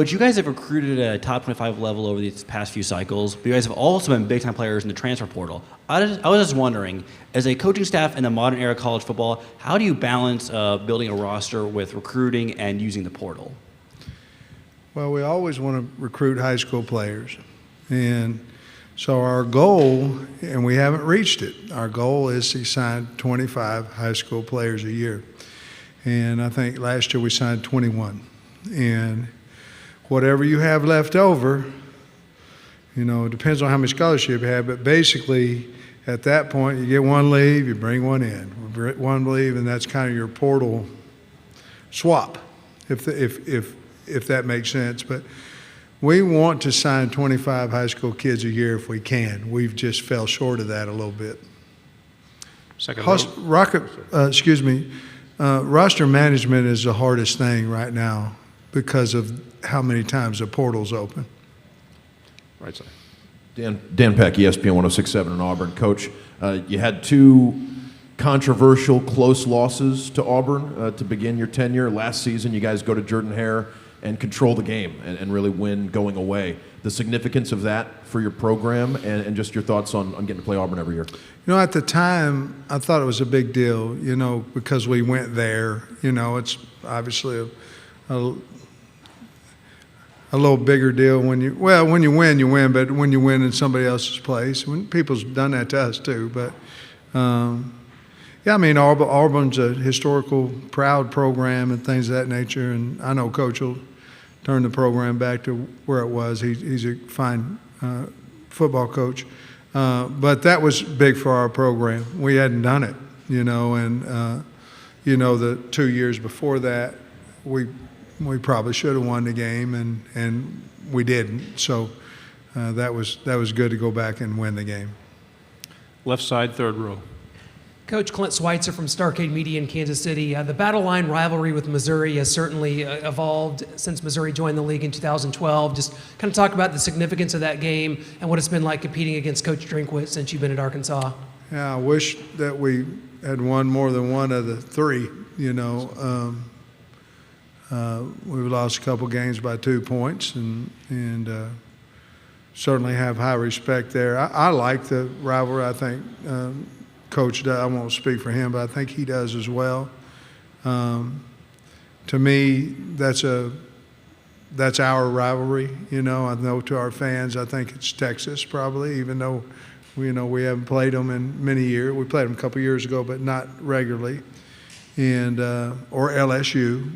Coach, you guys have recruited at a top 25 level over these past few cycles, but you guys have also been big-time players in the transfer portal. I was just wondering, as a coaching staff in the modern era of college football, how do you balance building a roster with recruiting and using the portal? Well, we always want to recruit high school players. And so our goal, and we haven't reached it, our goal is to sign 25 high school players a year. And I think last year we signed 21. And whatever you have left over, you know, it depends on how much scholarship you have, but basically at that point you get one leave, you bring one in. One leave, and that's kind of your portal swap, if that makes sense. But we want to sign 25 high school kids a year if we can. We've just fell short of that a little bit. Roster management is the hardest thing right now because of how many times the portal's open. Right side. Dan Peck, ESPN 106.7 in Auburn. Coach, you had two controversial close losses to Auburn to begin your tenure. Last season, you guys go to Jordan-Hare and control the game and really win going away. The significance of that for your program and just your thoughts on getting to play Auburn every year. You know, at the time, I thought it was a big deal, you know, because we went there. You know, it's obviously a little bigger deal when you win, but when you win in somebody else's place. When people's done that to us too, but yeah, I mean, Auburn's a historical, proud program and things of that nature, and I know Coach will turn the program back to where it was. He's a fine football coach, but that was big for our program. We hadn't done it, you know, and you know, the 2 years before that, we probably should have won the game, and we didn't. So that was good to go back and win the game. Left side, third row. Coach, Clint Schweitzer from Starcade Media in Kansas City. The Battle Line rivalry with Missouri has certainly evolved since Missouri joined the league in 2012. Just kind of talk about the significance of that game and what it's been like competing against Coach Drinkwitz since you've been at Arkansas. Yeah, I wish that we had won more than one of the three, you know. We've lost a couple games by 2 points and certainly have high respect there. I like the rivalry. I think Coach does. I won't speak for him, but I think he does as well. To me, that's our rivalry. You know, I know to our fans, I think it's Texas probably, even though we haven't played them in many years. We played them a couple years ago, but not regularly. And or LSU,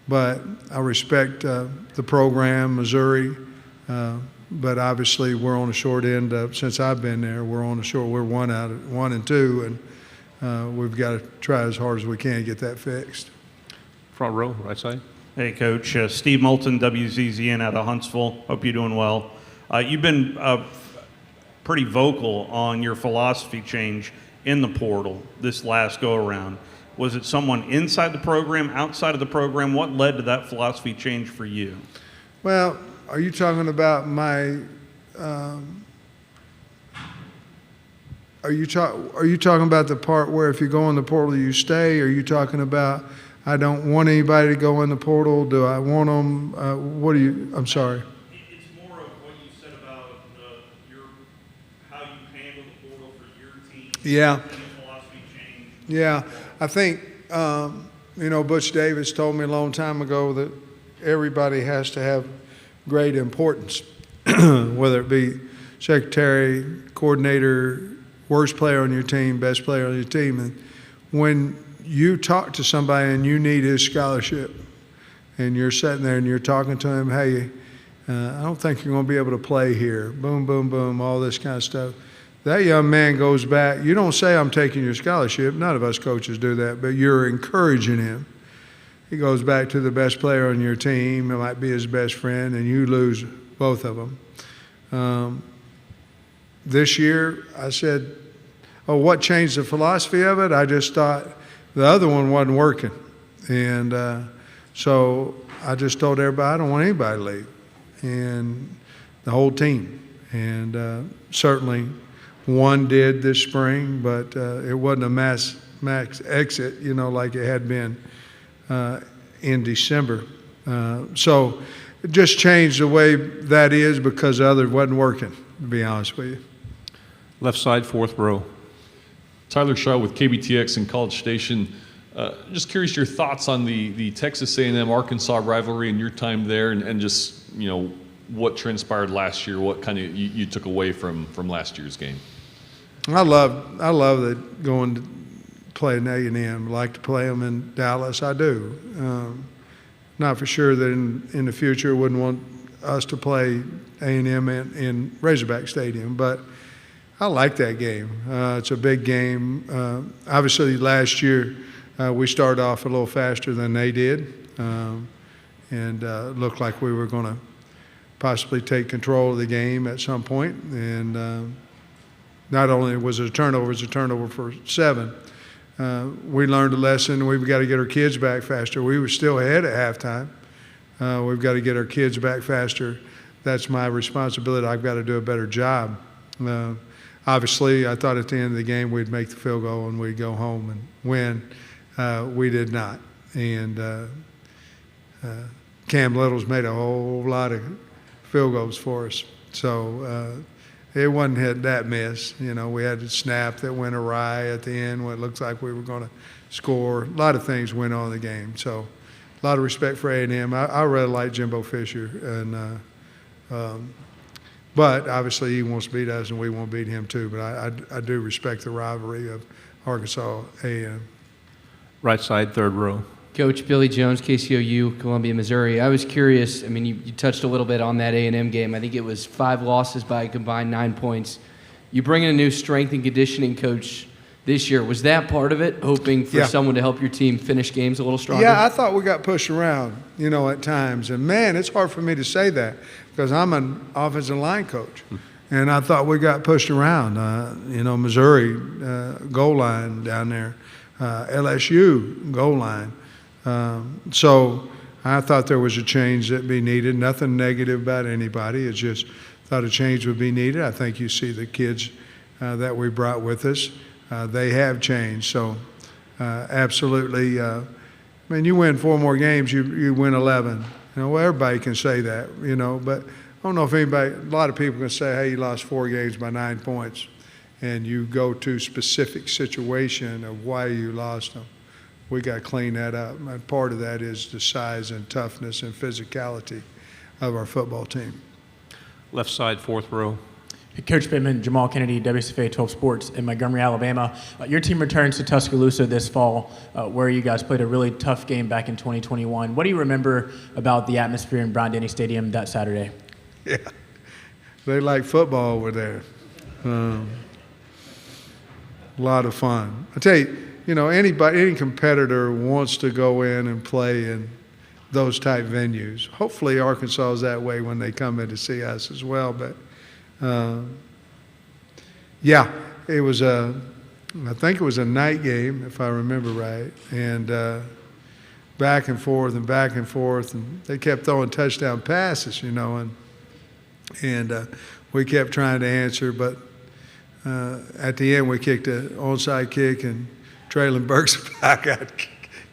but I respect the program, Missouri, but obviously we're on the short end. Since I've been there, we're on the short. We're 1 and 2, and we've got to try as hard as we can to get that fixed. Front row, right side. Hey, Coach. Steve Moulton, WZZN out of Huntsville. Hope you're doing well. You've been pretty vocal on your philosophy change in the portal this last go-around. Was it someone inside the program, outside of the program? What led to that philosophy change for you? Well, are you talking about my? Are you talking about the part where if you go in the portal you stay? Or are you talking about I don't want anybody to go in the portal? Do I want them? What do you? I'm sorry. It's more of what you said about how you handle the portal for your team. Yeah. And the philosophy change. Yeah, I think you know, Butch Davis told me a long time ago that everybody has to have great importance, whether it be secretary, coordinator, worst player on your team, best player on your team. And when you talk to somebody and you need his scholarship and you're sitting there and you're talking to him, hey, I don't think you're going to be able to play here, boom, boom, boom, all this kind of stuff. That young man goes back. You don't say, I'm taking your scholarship. None of us coaches do that, but you're encouraging him. He goes back to the best player on your team. It might be his best friend, and you lose both of them. This year, I said, oh, what changed the philosophy of it? I just thought the other one wasn't working. And so I just told everybody, I don't want anybody to leave, and the whole team. And certainly one did this spring, but it wasn't a max exit, you know, like it had been in December. So it just changed the way that is because the other wasn't working, to be honest with you. Left side, fourth row. Tyler Shaw with KBTX and College Station. Just curious your thoughts on the Texas A&M Arkansas rivalry and your time there, and just what transpired last year. What kind of you took away from last year's game? I love that going to play in A&M. Like to play them in Dallas. I do. Not for sure that in the future wouldn't want us to play A&M in Razorback Stadium, but I like that game. It's a big game. Obviously, last year we started off a little faster than they did, and looked like we were going to possibly take control of the game at some point. And not only was it a turnover, it was a turnover for 7. We learned a lesson. We've got to get our kids back faster. We were still ahead at halftime. We've got to get our kids back faster. That's my responsibility. I've got to do a better job. Obviously, I thought at the end of the game we'd make the field goal and we'd go home and win. We did not. And Cam Little's made a whole lot of field goals for us. So it wasn't that miss. We had a snap that went awry at the end when it looked like we were going to score. A lot of things went on in the game. So a lot of respect for A&M. I really like Jimbo Fisher. But obviously he wants to beat us and we won't beat him too. But I do respect the rivalry of Arkansas A&M. Right side, third row. Coach Billy Jones, KCOU, Columbia, Missouri. I was curious, you touched a little bit on that A&M game. I think it was 5 losses by a combined 9 points. You bring in a new strength and conditioning coach this year. Was that part of it, hoping for someone to help your team finish games a little stronger? Yeah, I thought we got pushed around, at times. And, man, it's hard for me to say that because I'm an offensive line coach. And I thought we got pushed around. Missouri, goal line down there. LSU, goal line. So I thought there was a change that be needed. Nothing negative about anybody. It's just thought a change would be needed. I think you see the kids that we brought with us. They have changed. So absolutely. You win 4 more games, you win 11. Everybody can say that, but I don't know if a lot of people can say, hey, you lost 4 games by 9 points, and you go to specific situation of why you lost them. We got to clean that up. And part of that is the size and toughness and physicality of our football team. Left side, fourth row. Coach Pittman, Jamal Kennedy, WSFA 12 Sports in Montgomery, Alabama. Your team returns to Tuscaloosa this fall, where you guys played a really tough game back in 2021. What do you remember about the atmosphere in Bryant-Denny Stadium that Saturday? Yeah, they like football over there. A lot of fun. I tell you, any competitor wants to go in and play in those type venues. Hopefully Arkansas is that way when they come in to see us as well. But it was I think it was a night game, if I remember right, and back and forth, and they kept throwing touchdown passes, and we kept trying to answer, but at the end we kicked an onside kick, and Traylon Burks got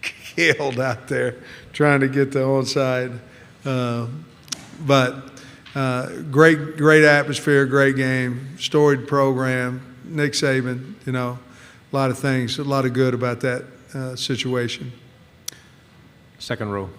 killed out there trying to get the onside. But great atmosphere, great game, storied program. Nick Saban, a lot of things, a lot of good about that situation. Second row.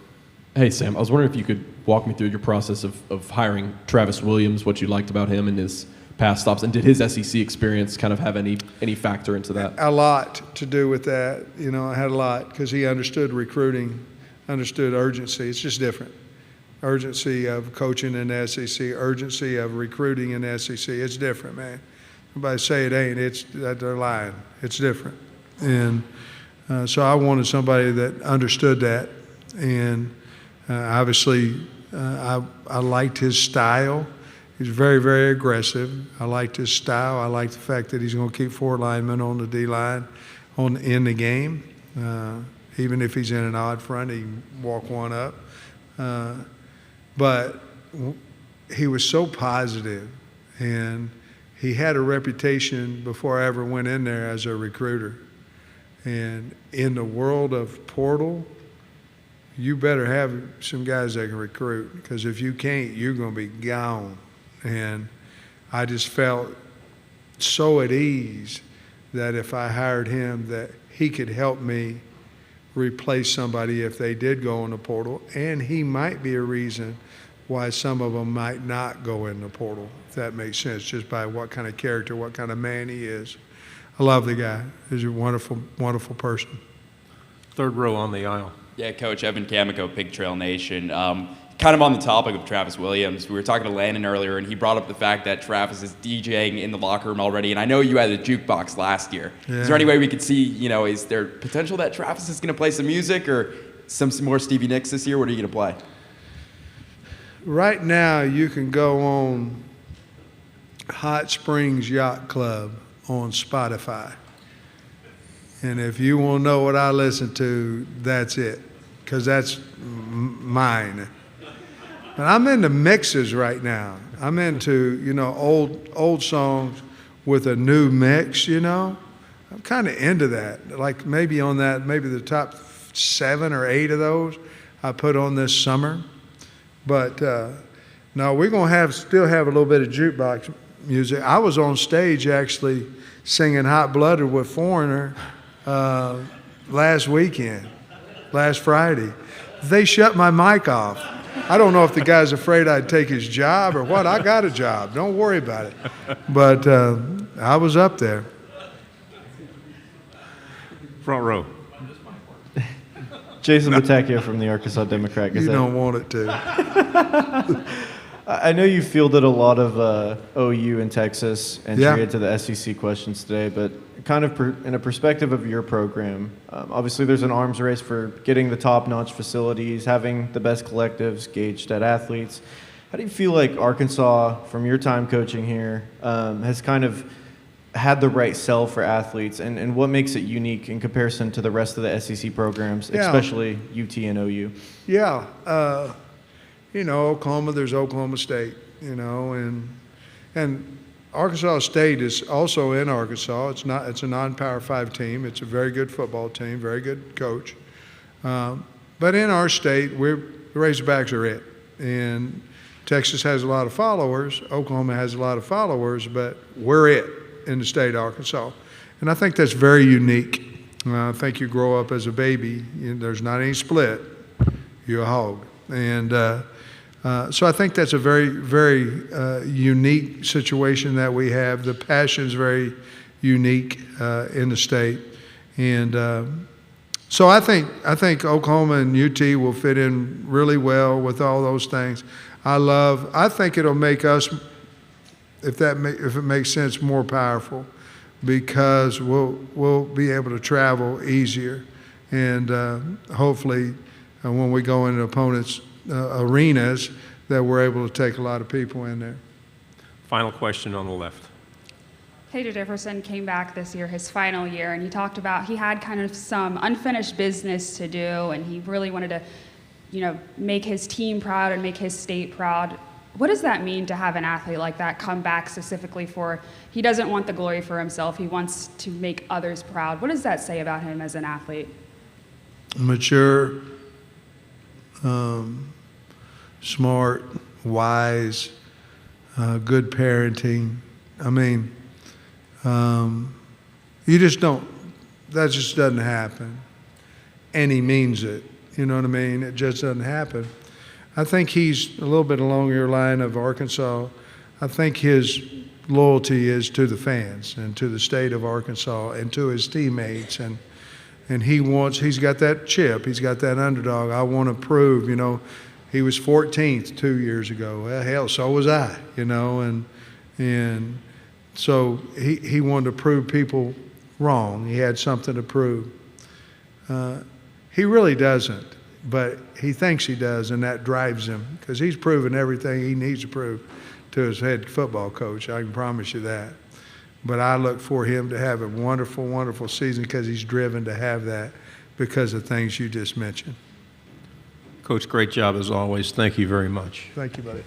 Hey, Sam, I was wondering if you could walk me through your process of hiring Travis Williams, what you liked about him and his pass stops, and did his SEC experience kind of have any factor into that? A lot to do with that. I had a lot because he understood recruiting, understood urgency. It's just different. Urgency of coaching in the SEC, urgency of recruiting in the SEC. It's different, man. Nobody say it ain't. It's that they're lying. It's different. And so I wanted somebody that understood that. And obviously I liked his style. He's very, very aggressive. I liked his style. I liked the fact that he's going to keep 4 linemen on the D-line in the game. Even if he's in an odd front, he can walk one up. But he was so positive, and he had a reputation before I ever went in there as a recruiter. And in the world of portal, you better have some guys that can recruit, because if you can't, you're going to be gone. And I just felt so at ease that if I hired him, that he could help me replace somebody if they did go in the portal, and he might be a reason why some of them might not go in the portal, if that makes sense, just by what kind of character, what kind of man he is. I love the guy. He's a wonderful, wonderful person. Third row on the aisle. Yeah, Coach, Evan Camico, Pig Trail Nation. Kind of on the topic of Travis Williams, we were talking to Landon earlier, and he brought up the fact that Travis is DJing in the locker room already, and I know you had a jukebox last year. Yeah. Is there any way we could see, is there potential that Travis is going to play some music or some more Stevie Nicks this year? What are you going to play? Right now, you can go on Hot Springs Yacht Club on Spotify. And if you want to know what I listen to, that's it, because that's mine. And I'm into mixes right now. I'm into, old songs with a new mix, I'm kind of into that. Like maybe the top 7 or 8 of those I put on this summer. But no, we're going to still have a little bit of jukebox music. I was on stage actually singing Hot Blooded with Foreigner last Friday. They shut my mic off. I don't know if the guy's afraid I'd take his job or what. I got a job. Don't worry about it. But I was up there. Front row. Jason Batacchio from the Arkansas Democrat Gazette. You don't want it to. I know you fielded a lot of OU in Texas entry Yeah. into the SEC questions today, but kind of in a perspective of your program, obviously there's an arms race for getting the top-notch facilities, having the best collectives gauged at athletes. How do you feel like Arkansas, from your time coaching here, has kind of had the right sell for athletes, and what makes it unique in comparison to the rest of the SEC programs, Yeah. especially UT and OU? Yeah. Oklahoma, there's Oklahoma State, and Arkansas State is also in Arkansas. It's a non-Power 5 team. It's a very good football team, very good coach. But in our state, the Razorbacks are it. And Texas has a lot of followers. Oklahoma has a lot of followers, but we're it in the state of Arkansas. And I think that's very unique. I think you grow up as a baby, there's not any split, you're a hog. And so I think that's a very, very unique situation that we have. The passion is very unique in the state. And so I think Oklahoma and UT will fit in really well with all those things. I think it'll make us, if it makes sense, more powerful, because we'll be able to travel easier, and hopefully when we go into opponents' arenas, that we're able to take a lot of people in there. Final question on the left. Taylor Jefferson came back this year, his final year, and he talked about he had kind of some unfinished business to do, and he really wanted to, make his team proud and make his state proud. What does that mean to have an athlete like that come back specifically he doesn't want the glory for himself, he wants to make others proud? What does that say about him as an athlete? Mature, smart, wise, good parenting. I mean, that just doesn't happen. And he means it. You know what I mean? It just doesn't happen. I think he's a little bit along your line of Arkansas. I think his loyalty is to the fans and to the state of Arkansas and to his teammates. And he's got that chip. He's got that underdog. I want to prove, he was 14th 2 years ago. Well, hell, so was I, and so he wanted to prove people wrong. He had something to prove. He really doesn't, but he thinks he does, and that drives him, because he's proven everything he needs to prove to his head football coach. I can promise you that. But I look for him to have a wonderful, wonderful season, because he's driven to have that because of things you just mentioned. Coach, great job as always. Thank you very much. Thank you, buddy.